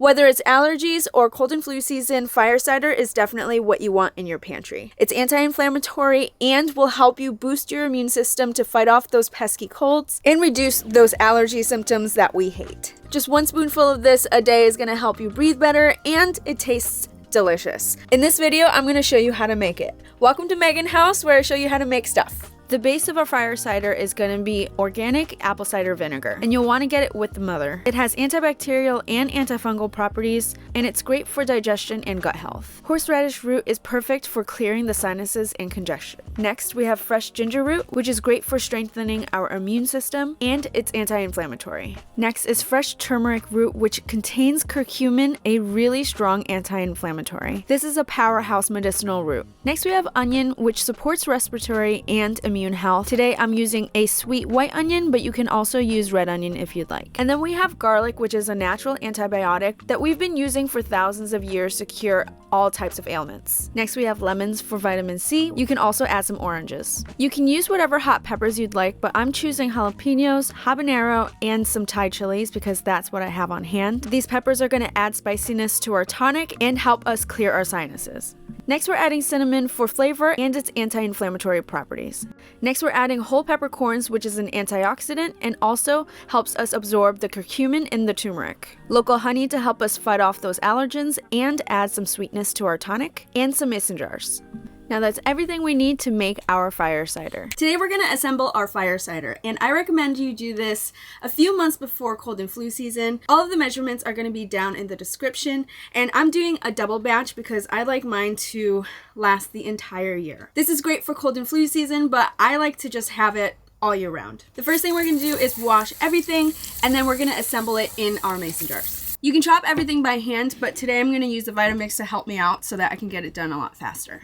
Whether it's allergies or cold and flu season, fire cider is definitely what you want in your pantry. It's anti-inflammatory and will help you boost your immune system to fight off those pesky colds and reduce those allergy symptoms that we hate. Just 1 spoonful of this a day is going to help you breathe better, and it tastes delicious. In this video, I'm going to show you how to make it. Welcome to Megan House, where I show you how to make stuff. The base of our fire cider is going to be organic apple cider vinegar, and you'll want to get it with the mother. It has antibacterial and antifungal properties, and it's great for digestion and gut health. Horseradish root is perfect for clearing the sinuses and congestion. Next, we have fresh ginger root, which is great for strengthening our immune system, and it's anti-inflammatory. Next is fresh turmeric root, which contains curcumin, a really strong anti-inflammatory. This is a powerhouse medicinal root. Next, we have onion, which supports respiratory and immune health. Today I'm using a sweet white onion, but you can also use red onion if you'd like. And then we have garlic, which is a natural antibiotic that we've been using for thousands of years to cure all types of ailments. Next, we have lemons for vitamin C. You can also add some oranges. You can use whatever hot peppers you'd like, but I'm choosing jalapenos, habanero, and some Thai chilies because that's what I have on hand. These peppers are going to add spiciness to our tonic and help us clear our sinuses. Next, we're adding cinnamon for flavor and its anti-inflammatory properties. Next, we're adding whole peppercorns, which is an antioxidant and also helps us absorb the curcumin in the turmeric. Local honey to help us fight off those allergens and add some sweetness to our tonic, and some mason jars. Now that's everything we need to make our fire cider. Today we're going to assemble our fire cider, and I recommend you do this a few months before cold and flu season. All of the measurements are going to be down in the description, and I'm doing a double batch because I like mine to last the entire year. This is great for cold and flu season, but I like to just have it all year round. The first thing we're going to do is wash everything, and then we're going to assemble it in our mason jars. You can chop everything by hand, but today I'm going to use the Vitamix to help me out so that I can get it done a lot faster.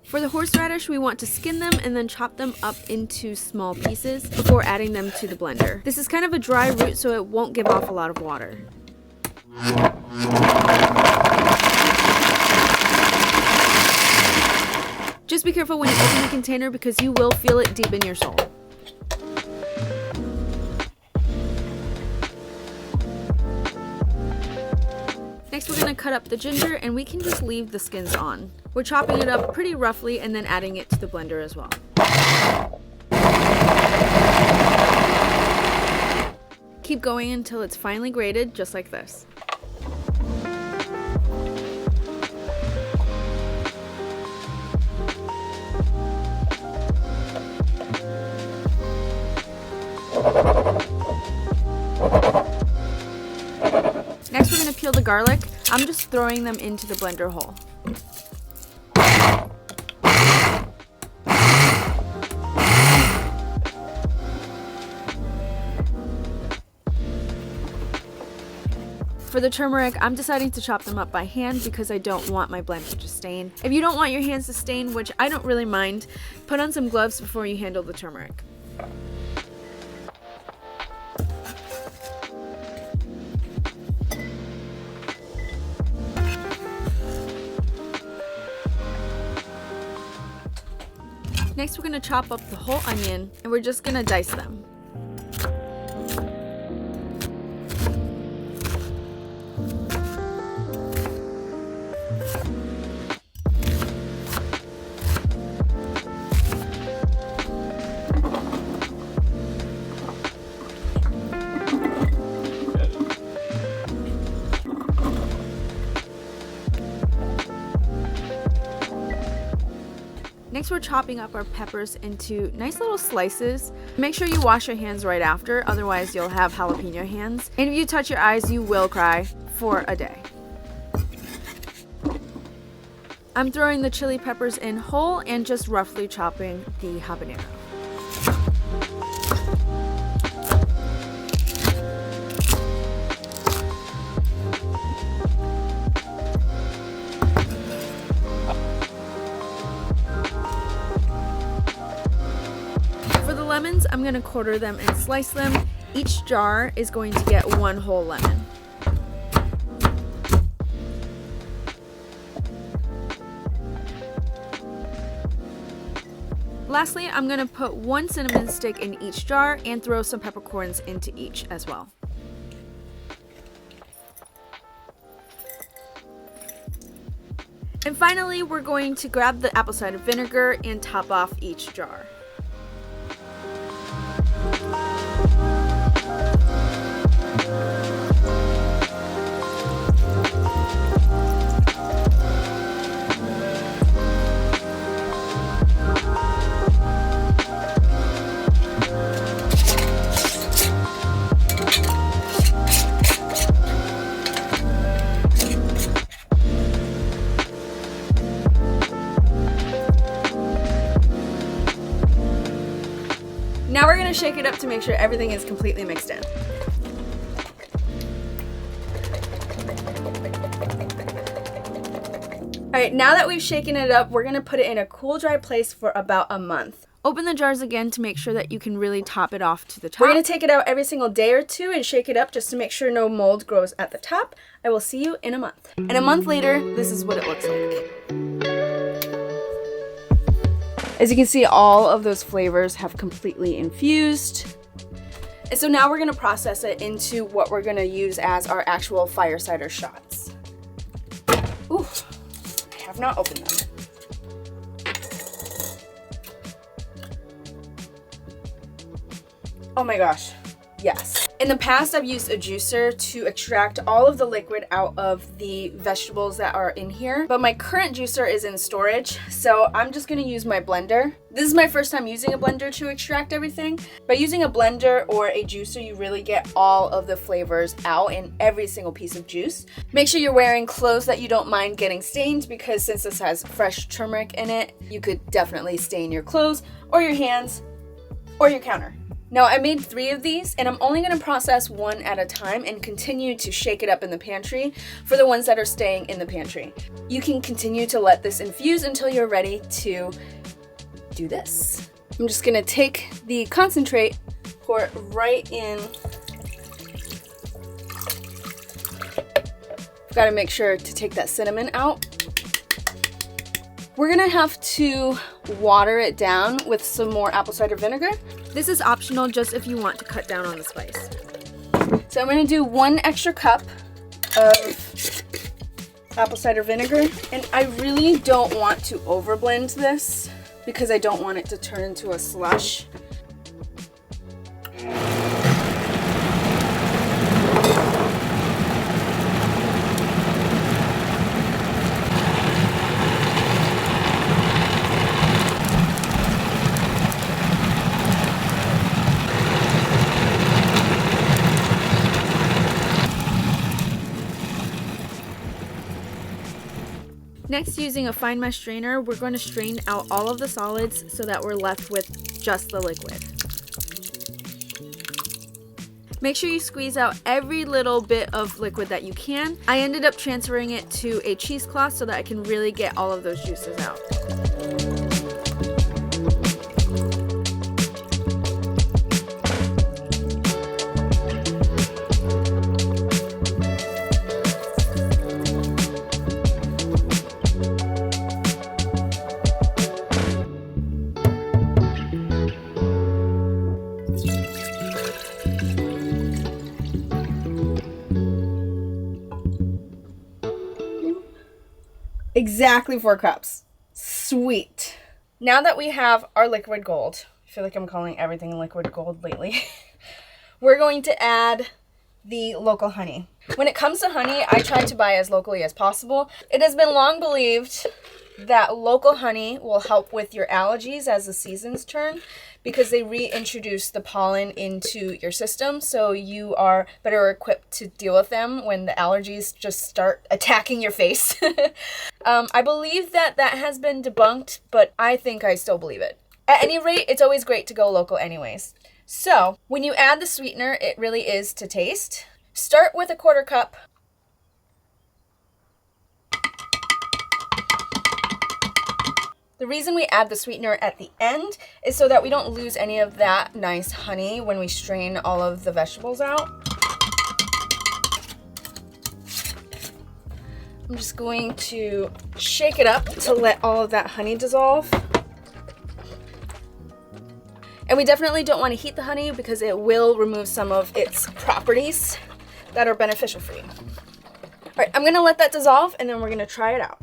For the horseradish, we want to skin them and then chop them up into small pieces before adding them to the blender. This is kind of a dry root, so it won't give off a lot of water. Just be careful when you open the container because you will feel it deep in your soul. Next, we're going to cut up the ginger, and we can just leave the skins on. We're chopping it up pretty roughly and then adding it to the blender as well. Keep going until it's finely grated, just like this. Next, we're going to peel the garlic. I'm just throwing them into the blender hole. For the turmeric, I'm deciding to chop them up by hand because I don't want my blender to stain. If you don't want your hands to stain, which I don't really mind, put on some gloves before you handle the turmeric. Next, we're going to chop up the whole onion, and we're just going to dice them. Next, we're chopping up our peppers into nice little slices. Make sure you wash your hands right after, otherwise you'll have jalapeno hands. And if you touch your eyes, you will cry for a day. I'm throwing the chili peppers in whole and just roughly chopping the habanero. Lemons, I'm going to quarter them and slice them. Each jar is going to get 1 whole lemon. Lastly, I'm going to put 1 cinnamon stick in each jar and throw some peppercorns into each as well. And finally, we're going to grab the apple cider vinegar and top off each jar. Now we're going to shake it up to make sure everything is completely mixed in. Alright, now that we've shaken it up, we're going to put it in a cool, dry place for about a month. Open the jars again to make sure that you can really top it off to the top. We're going to take it out every single day or two and shake it up just to make sure no mold grows at the top. I will see you in a month. And a month later, this is what it looks like. As you can see, all of those flavors have completely infused. And so now we're going to process it into what we're going to use as our actual fire cider shots. Ooh, I have not opened them. Oh my gosh, yes. In the past, I've used a juicer to extract all of the liquid out of the vegetables that are in here, but my current juicer is in storage, so I'm just gonna use my blender. This is my first time using a blender to extract everything. By using a blender or a juicer, you really get all of the flavors out in every single piece of juice. Make sure you're wearing clothes that you don't mind getting stained, because since this has fresh turmeric in it, you could definitely stain your clothes or your hands or your counter. Now, I made 3 of these, and I'm only going to process one at a time and continue to shake it up in the pantry for the ones that are staying in the pantry. You can continue to let this infuse until you're ready to do this. I'm just going to take the concentrate, pour it right in. Got to make sure to take that cinnamon out. We're gonna have to water it down with some more apple cider vinegar. This is optional, just if you want to cut down on the spice. So I'm gonna do 1 extra cup of apple cider vinegar. And I really don't want to overblend this because I don't want it to turn into a slush. Next, using a fine mesh strainer, we're going to strain out all of the solids so that we're left with just the liquid. Make sure you squeeze out every little bit of liquid that you can. I ended up transferring it to a cheesecloth so that I can really get all of those juices out. Exactly 4 cups. Sweet. Now that we have our liquid gold, I feel like I'm calling everything liquid gold lately, we're going to add the local honey. When it comes to honey, I try to buy as locally as possible. It has been long believed that local honey will help with your allergies as the seasons turn, because they reintroduce the pollen into your system, so you are better equipped to deal with them when the allergies just start attacking your face. I believe that has been debunked, but I think I still believe it. At any rate, it's always great to go local anyways. So when you add the sweetener, it really is to taste. Start with a 1/4 cup. The reason we add the sweetener at the end is so that we don't lose any of that nice honey when we strain all of the vegetables out. I'm just going to shake it up to let all of that honey dissolve. And we definitely don't want to heat the honey because it will remove some of its properties that are beneficial for you. All right, I'm going to let that dissolve and then we're going to try it out.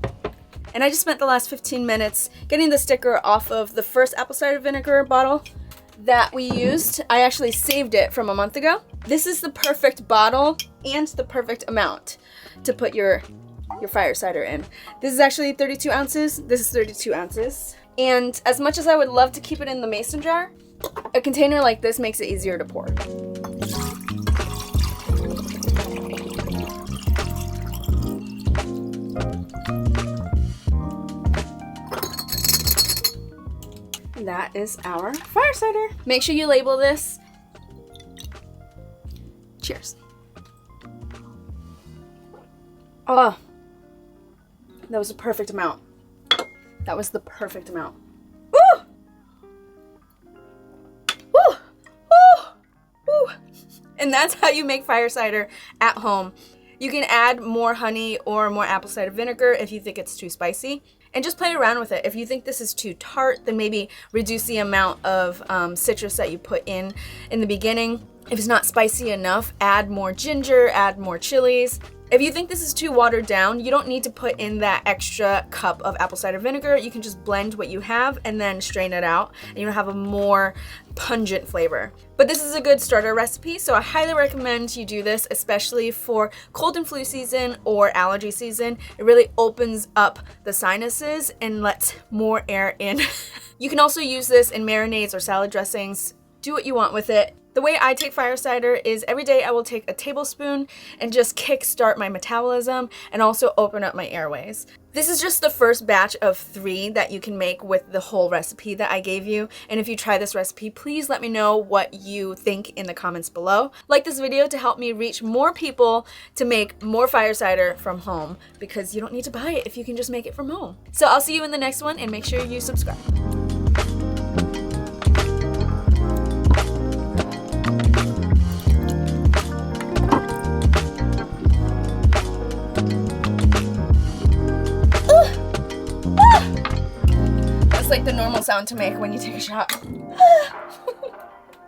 And I just spent the last 15 minutes getting the sticker off of the first apple cider vinegar bottle that we used. I actually saved it from a month ago. This is the perfect bottle and the perfect amount to put your fire cider in. This is actually 32 ounces. This is 32 ounces. And as much as I would love to keep it in the mason jar, a container like this makes it easier to pour. That is our fire cider. Make sure you label this. Cheers. Oh, that was the perfect amount. That was the perfect amount. Woo! Woo! Woo! Woo! And that's how you make fire cider at home. You can add more honey or more apple cider vinegar if you think it's too spicy. And just play around with it. If you think this is too tart, then maybe reduce the amount of citrus that you put in the beginning. If it's not spicy enough, add more ginger, add more chilies. If you think this is too watered down, you don't need to put in that extra cup of apple cider vinegar. You can just blend what you have and then strain it out, and you'll have a more pungent flavor. But this is a good starter recipe, so I highly recommend you do this, especially for cold and flu season or allergy season. It really opens up the sinuses and lets more air in. You can also use this in marinades or salad dressings. Do what you want with it. The way I take fire cider is every day I will take a tablespoon and just kickstart my metabolism and also open up my airways. This is just the first batch of 3 that you can make with the whole recipe that I gave you. And if you try this recipe, please let me know what you think in the comments below. Like this video to help me reach more people to make more fire cider from home, because you don't need to buy it if you can just make it from home. So I'll see you in the next one, and make sure you subscribe. Like the normal sound to make when you take a shot.